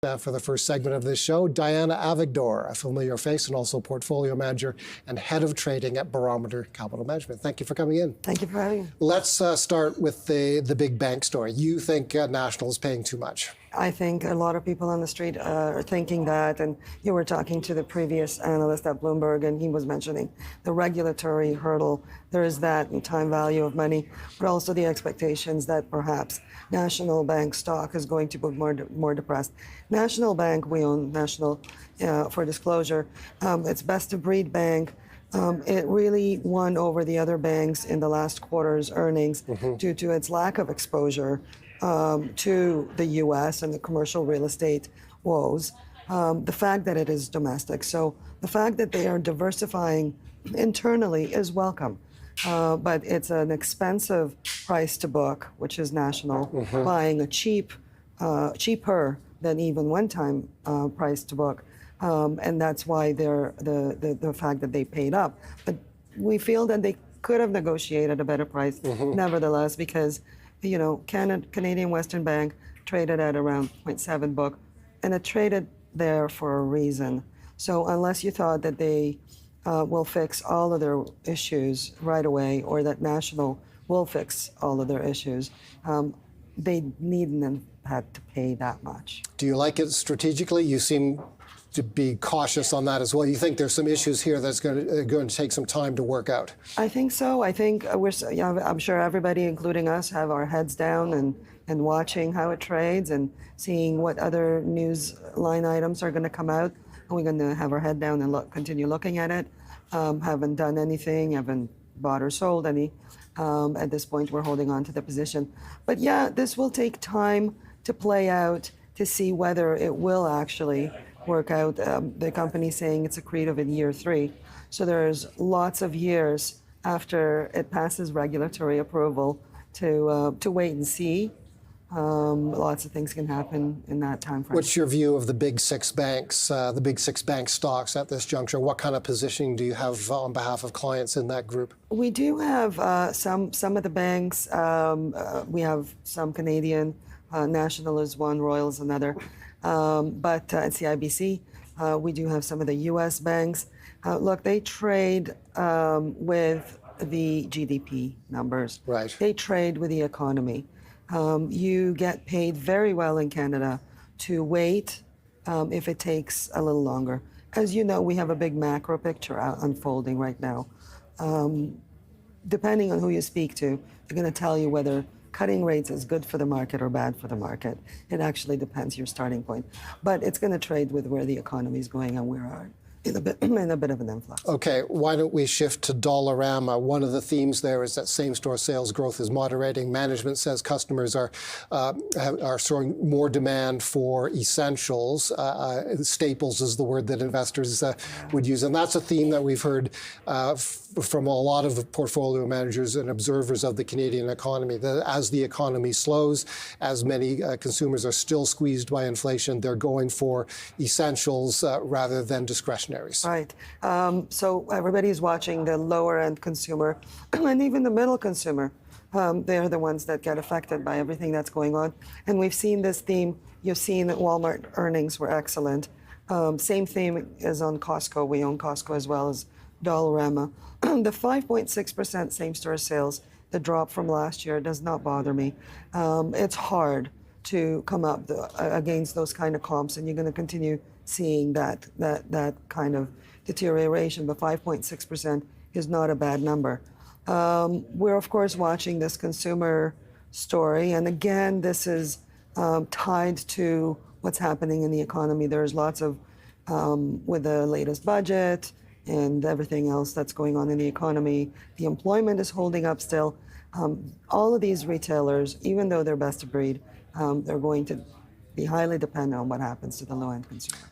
For the first segment of this show, Diana Avigdor, a familiar face and also portfolio manager and head of trading at Barometer Capital Management. Thank you for coming in. Thank you for having me. Let's start with the big bank story. You think National is paying too much? I think a lot of people on the street are thinking that, and you were talking to the previous analyst at Bloomberg, and he was mentioning the regulatory hurdle. There is that in time value of money, but also the expectations that perhaps National Bank stock is going to be more depressed. National Bank, we own National for disclosure. It's best of breed bank. It really won over the other banks in the last quarter's earnings due to its lack of exposure to the U.S. and the commercial real estate woes. The fact that it is domestic. So the fact that they are diversifying internally is welcome. But it's an expensive price to book, which is National, buying a cheaper than even one-time price to book. And that's why they're the fact that they paid up. But we feel that they could have negotiated a better price, nevertheless, because Canadian Western Bank traded at around 0.7 book, and it traded there for a reason. So unless you thought that they will fix all of their issues right away, or that National will fix all of their issues, they needn't have had to pay that much. Do you like it strategically? You seem to be cautious on that as well. You think there's some issues here that's going to take some time to work out? I think so. I think I'm sure everybody, including us, have our heads down and watching how it trades and seeing what other news line items are going to come out. And we're going to have our head down and continue looking at it. Haven't done anything, haven't bought or sold any. At this point, we're holding on to the position. But yeah, this will take time to play out to see whether it will actually work out. The company's saying it's accretive in year 3. So there's lots of years after it passes regulatory approval to wait and see. Lots of things can happen in that time frame. What's your view of the big 6 banks, the big 6 bank stocks at this juncture? What kind of positioning do you have on behalf of clients in that group? We do have some of the banks. We have some Canadian. National is one, Royal is another. But at CIBC, we do have some of the U.S. banks. Look, they trade with the GDP numbers. Right. They trade with the economy. You get paid very well in Canada to wait if it takes a little longer. As you know, we have a big macro picture unfolding right now. Depending on who you speak to, they're going to tell you whether cutting rates is good for the market or bad for the market. It actually depends your starting point. But it's going to trade with where the economy is going and where are in a bit of an influx. Okay, why don't we shift to Dollarama? One of the themes there is that same-store sales growth is moderating. Management says customers are showing more demand for essentials. Staples is the word that investors would use, and that's a theme that we've heard from a lot of portfolio managers and observers of the Canadian economy, that as the economy slows, as many consumers are still squeezed by inflation, they're going for essentials rather than discretionaries. Right. So everybody's watching the lower-end consumer and even the middle consumer. They're the ones that get affected by everything that's going on. And we've seen this theme. You've seen that Walmart earnings were excellent. Same theme as on Costco. We own Costco as well as Dollarama. The 5.6% same-store sales, the drop from last year, does not bother me. It's hard to come up against those kind of comps, and you're going to continue seeing that kind of deterioration. But 5.6% is not a bad number. We're, of course, watching this consumer story. And again, this is tied to what's happening in the economy. There's lots of, with the latest budget and everything else that's going on in the economy, the employment is holding up still. All of these retailers, even though they're best of breed, they're going to be highly dependent on what happens to the low-end consumer.